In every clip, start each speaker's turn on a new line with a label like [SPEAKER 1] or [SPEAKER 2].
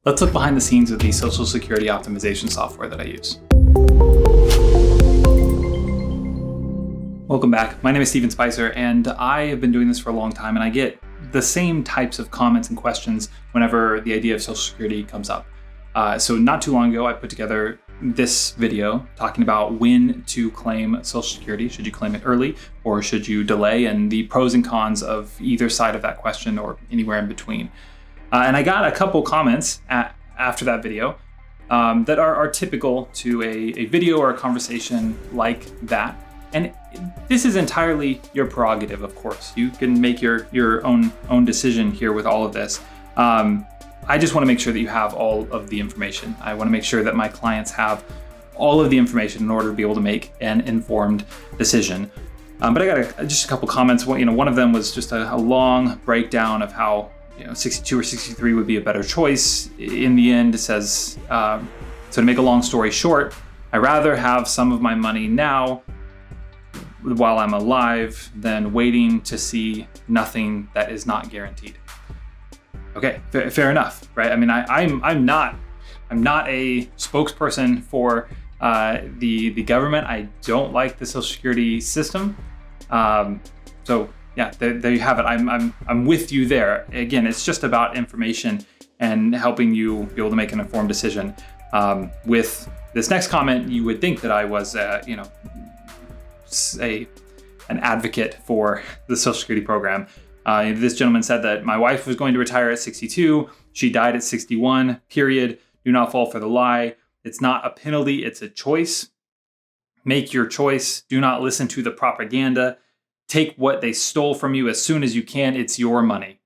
[SPEAKER 1] Let's look behind the scenes of the Social Security optimization software that I use. Welcome back. My name is Steven Spicer, and I have been doing this for a long time, and I get the same types of comments and questions whenever the idea of Social Security comes up. So not too long ago, I put together this video talking about when to claim Social Security. Should you claim it early or should you delay, and the pros and cons of either side of that question or anywhere in between. And I got a couple comments after that video that are typical to a video or a conversation like that. And this is entirely your prerogative, of course. You can make your own decision here with all of this. I just want to make sure that you have all of the information. I want to make sure that my clients have all of the information in order to be able to make an informed decision. But I got just a couple comments. One of them was just a long breakdown of how 62 or 63 would be a better choice. In the end, it says, so to make a long story short, I'd rather have some of my money now while I'm alive than waiting to see nothing that is not guaranteed. Okay, fair enough, right? I mean, I'm not a spokesperson for the government. I don't like the Social Security system. So yeah, there you have it. I'm with you there. Again, it's just about information and helping you be able to make an informed decision. With this next comment, you would think that I was an advocate for the Social Security program. This gentleman said that my wife was going to retire at 62. She died at 61, period. Do not fall for the lie. It's not a penalty, it's a choice. Make your choice. Do not listen to the propaganda. Take what they stole from you as soon as you can. It's your money.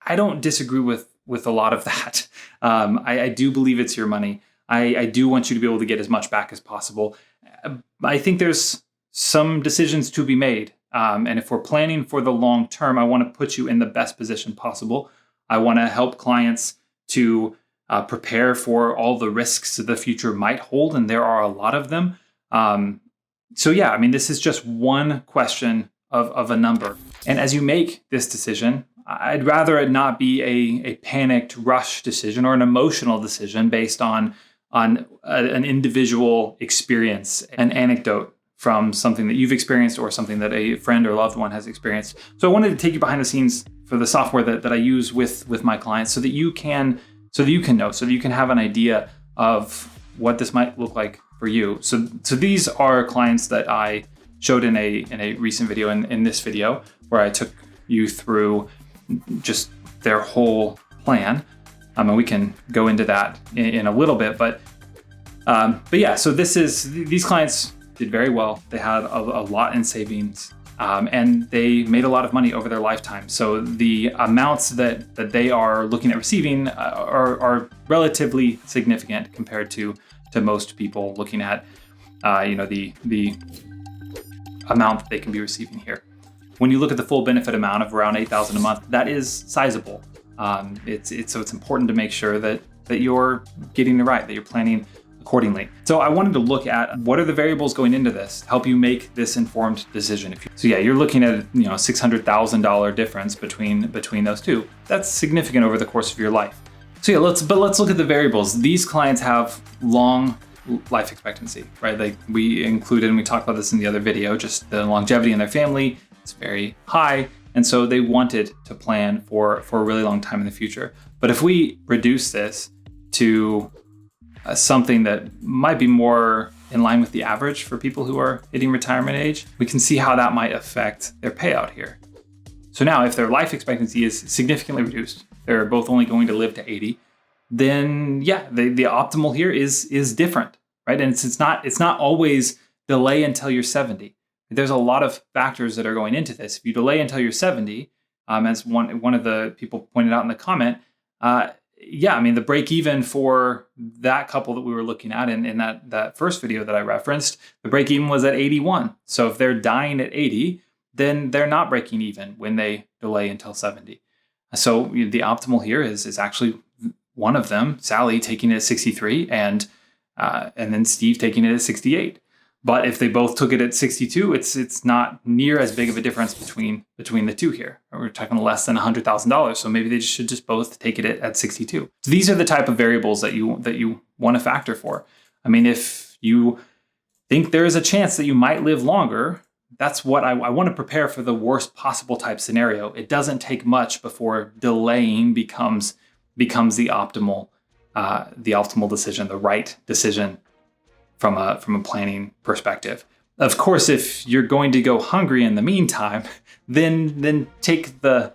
[SPEAKER 1] I don't disagree with a lot of that. I do believe it's your money. I do want you to be able to get as much back as possible. I think there's some decisions to be made. And if we're planning for the long term, I want to put you in the best position possible. I want to help clients to prepare for all the risks the future might hold, and there are a lot of them. So yeah, I mean, this is just one question of a number. And as you make this decision, I'd rather it not be a panicked rush decision or an emotional decision based on an individual experience, an anecdote from something that you've experienced or something that a friend or loved one has experienced. So I wanted to take you behind the scenes for the software that I use with my clients so that you can know, so that you can have an idea of what this might look like for you. So these are clients that I showed in a recent video, in this video, where I took you through just their whole plan. And we can go into that in a little bit, but yeah, so these clients did very well. They had a lot in savings, and they made a lot of money over their lifetime. So the amounts that they are looking at receiving are relatively significant compared to most people looking at the amount that they can be receiving here. When you look at the full benefit amount of around $8,000 a month, that is sizable. It's important to make sure that you're getting it right, that you're planning accordingly. So I wanted to look at what are the variables going into this to help you make this informed decision. So yeah, you're looking at $600,000 difference between those two. That's significant over the course of your life. So yeah, let's look at the variables. These clients have long life expectancy, right? Like we included, and we talked about this in the other video, just the longevity in their family is very high. And so they wanted to plan for a really long time in the future. But if we reduce this to something that might be more in line with the average for people who are hitting retirement age, we can see how that might affect their payout here. So now if their life expectancy is significantly reduced, they're both only going to live to 80, then yeah, the optimal here is different, right? And it's not always delay until you're 70. There's a lot of factors that are going into this. If you delay until you're 70, as one of the people pointed out in the comment, yeah, I mean, the break even for that couple that we were looking at in that first video that I referenced, the break even was at 81. So if they're dying at 80, then they're not breaking even when they delay until 70. So the optimal here is actually one of them, Sally, taking it at 63, and then Steve taking it at 68. But if they both took it at 62, it's not near as big of a difference between the two here. We're talking less than $100,000. So maybe they should just both take it at 62. So these are the type of variables that you want to factor for. I mean, if you think there is a chance that you might live longer, that's what I want to prepare for the worst possible type scenario. It doesn't take much before delaying becomes the optimal decision, the right decision from a planning perspective. Of course, if you're going to go hungry in the meantime, then take the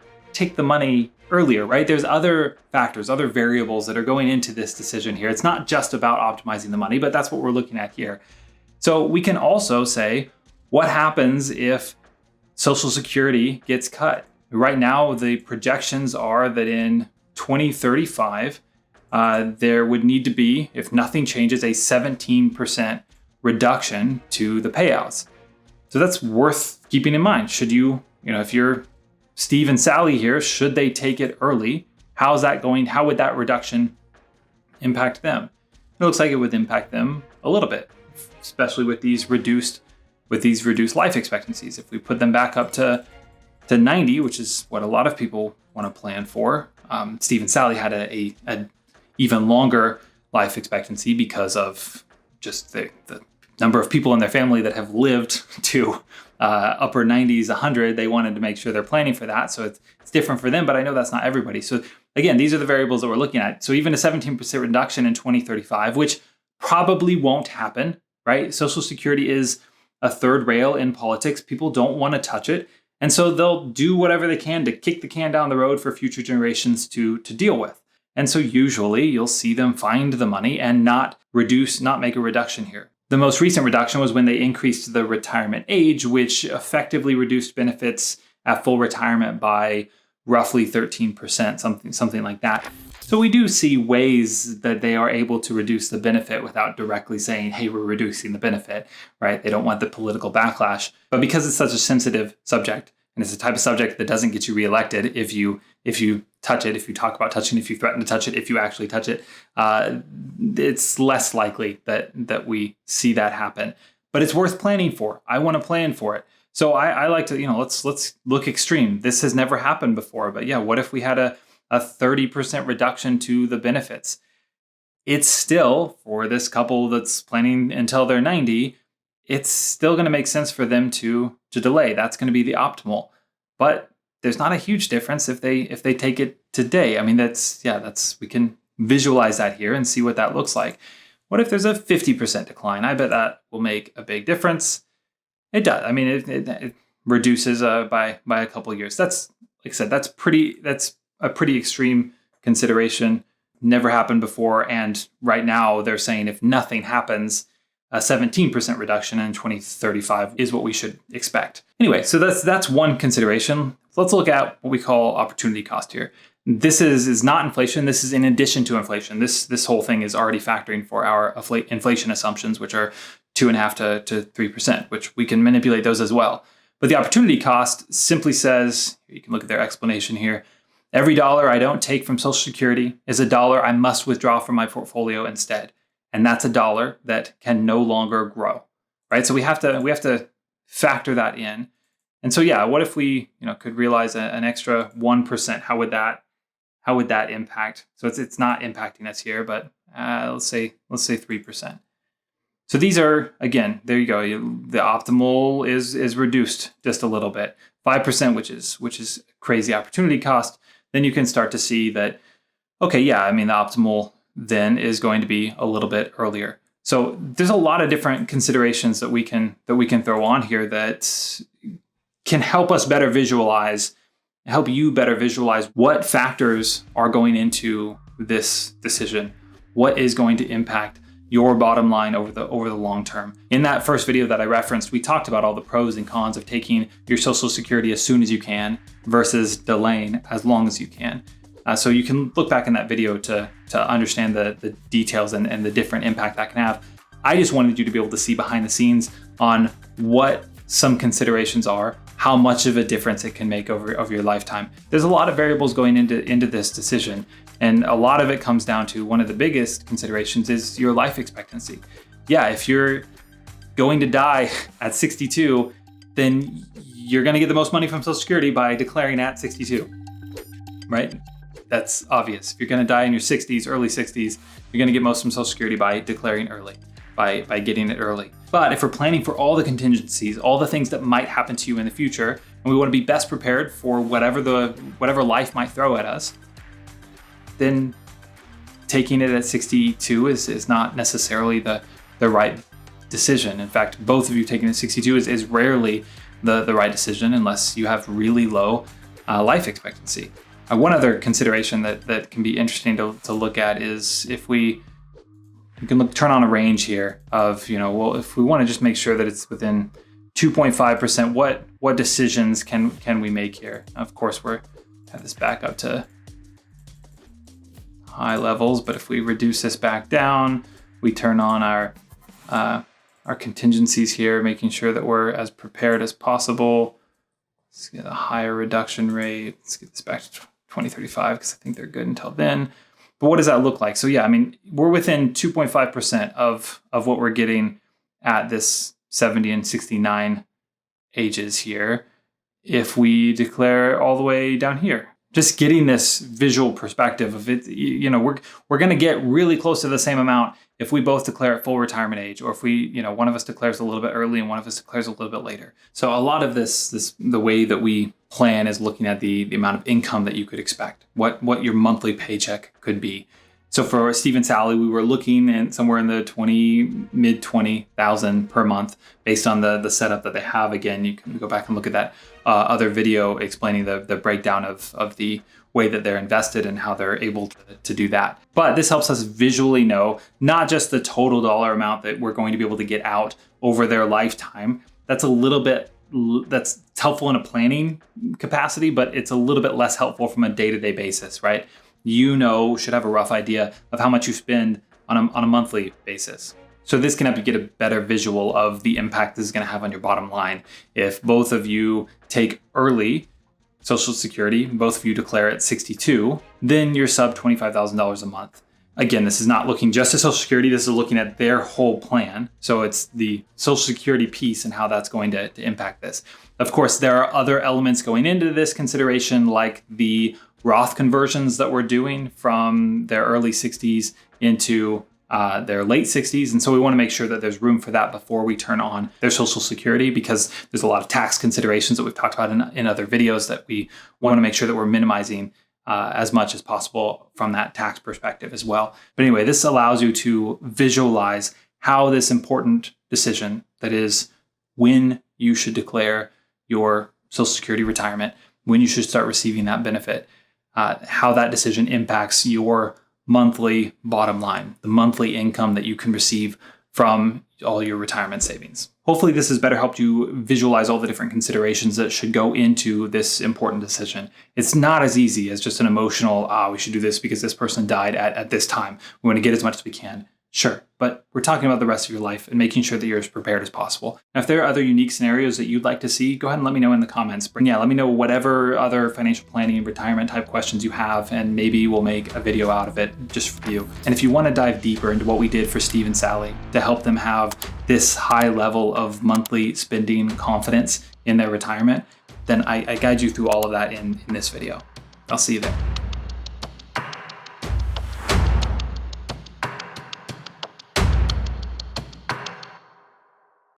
[SPEAKER 1] money earlier, right? There's other factors, other variables that are going into this decision here. It's not just about optimizing the money, but that's what we're looking at here. So we can also say, what happens if Social Security gets cut? Right now, the projections are that in 2035, there would need to be, if nothing changes, a 17% reduction to the payouts. So that's worth keeping in mind. Should if you're Steve and Sally here, should they take it early? How's that going? How would that reduction impact them? It looks like it would impact them a little bit, especially with these reduced life expectancies. If we put them back up to 90, which is what a lot of people want to plan for. Steve and Sally had a even longer life expectancy because of just the number of people in their family that have lived to upper 90s, 100. They wanted to make sure they're planning for that. So it's different for them, but I know that's not everybody. So again, these are the variables that we're looking at. So even a 17% reduction in 2035, which probably won't happen, right? Social Security is a third rail in politics. People don't want to touch it. And so they'll do whatever they can to kick the can down the road for future generations to deal with. And so usually you'll see them find the money and not make a reduction here. The most recent reduction was when they increased the retirement age, which effectively reduced benefits at full retirement by roughly 13%, something like that. So we do see ways that they are able to reduce the benefit without directly saying, hey, we're reducing the benefit, right? They don't want the political backlash. But because it's such a sensitive subject, and it's the type of subject that doesn't get you reelected if you touch it, if you talk about touching, if you threaten to touch it, if you actually touch it, it's less likely that we see that happen. But it's worth planning for. I want to plan for it. So I like to, let's look extreme. This has never happened before. But yeah, what if we had a 30% reduction to the benefits? It's still, for this couple that's planning until they're 90, it's still going to make sense for them to delay. That's going to be the optimal. But there's not a huge difference if they take it today. I mean, we can visualize that here and see what that looks like. What if there's a 50% decline? I bet that will make a big difference. It does. I mean, it reduces by a couple of years. That's, like I said, that's a pretty extreme consideration. Never happened before. And right now they're saying if nothing happens, a 17% reduction in 2035 is what we should expect. Anyway, so that's one consideration. So let's look at what we call opportunity cost here. This is not inflation. This is in addition to inflation. This whole thing is already factoring for our inflation assumptions, which are 2.5% to 3%, which we can manipulate those as well. But the opportunity cost simply says, you can look at their explanation here, every dollar I don't take from Social Security is a dollar I must withdraw from my portfolio instead. And that's a dollar that can no longer grow, right? So we have to factor that in. And so, yeah, what if we, could realize an extra 1%? How would that impact? So it's not impacting us here, but let's say 3%. So these are, again, there you go. The optimal is reduced just a little bit, 5%, which is crazy opportunity cost. Then you can start to see that, okay, yeah, I mean the optimal then is going to be a little bit earlier. So there's a lot of different considerations that we can throw on here that can help us better visualize, help you better visualize what factors are going into this decision, what is going to impact your bottom line over the long term. In that first video that I referenced, we talked about all the pros and cons of taking your Social Security as soon as you can versus delaying as long as you can. So you can look back in that video to understand the details and the different impact that can have. I just wanted you to be able to see behind the scenes on what some considerations are, how much of a difference it can make over your lifetime. There's a lot of variables going into this decision, and a lot of it comes down to one of the biggest considerations is your life expectancy. Yeah, if you're going to die at 62, then you're going to get the most money from Social Security by declaring at 62, right? That's obvious. If you're going to die in your 60s, early 60s, you're going to get most from Social Security by declaring early, by getting it early. But if we're planning for all the contingencies, all the things that might happen to you in the future, and we want to be best prepared for whatever life might throw at us, then taking it at 62 is not necessarily the right decision. In fact, both of you taking it at 62 is rarely the right decision unless you have really low life expectancy. One other consideration that can be interesting to look at is if we can turn on a range here of, well, if we want to just make sure that it's within 2.5%, what decisions can we make here? Of course, we have this back up to high levels, but if we reduce this back down, we turn on our contingencies here, making sure that we're as prepared as possible. Let's get a higher reduction rate. Let's get this back to 2035 because I think they're good until then. But what does that look like? So yeah, I mean, we're within 2.5% of what we're getting at this 70 and 69 ages here if we declare all the way down here. Just getting this visual perspective of it, we're going to get really close to the same amount if we both declare at full retirement age, or if we, one of us declares a little bit early and one of us declares a little bit later. So a lot of the way that we plan is looking at the amount of income that you could expect, what your monthly paycheck could be. So for Steve and Sally, we were looking at somewhere in the mid 20,000 per month based on the setup that they have. Again, you can go back and look at that other video explaining the breakdown of the way that they're invested and how they're able to do that. But this helps us visually know not just the total dollar amount that we're going to be able to get out over their lifetime. That's that's helpful in a planning capacity, but it's a little bit less helpful from a day-to-day basis, right? Should have a rough idea of how much you spend on a monthly basis. So this can help you get a better visual of the impact this is going to have on your bottom line. If both of you take early Social Security, both of you declare at 62, then you're sub $25,000 a month. Again, this is not looking just at Social Security. This is looking at their whole plan. So it's the Social Security piece and how that's going to impact this. Of course, there are other elements going into this consideration, like the Roth conversions that we're doing from their early 60s into their late 60s. And so we want to make sure that there's room for that before we turn on their Social Security, because there's a lot of tax considerations that we've talked about in other videos that we want to make sure that we're minimizing as much as possible from that tax perspective as well. But anyway, this allows you to visualize how this important decision, that is when you should declare your Social Security retirement, when you should start receiving that benefit, how that decision impacts your monthly bottom line, the monthly income that you can receive from all your retirement savings. Hopefully this has better helped you visualize all the different considerations that should go into this important decision. It's not as easy as just an emotional, we should do this because this person died at this time. We want to get as much as we can. Sure, but we're talking about the rest of your life and making sure that you're as prepared as possible. Now, if there are other unique scenarios that you'd like to see, go ahead and let me know in the comments. But yeah, let me know whatever other financial planning and retirement type questions you have, and maybe we'll make a video out of it just for you. And if you want to dive deeper into what we did for Steve and Sally to help them have this high level of monthly spending confidence in their retirement, then I guide you through all of that in this video. I'll see you there.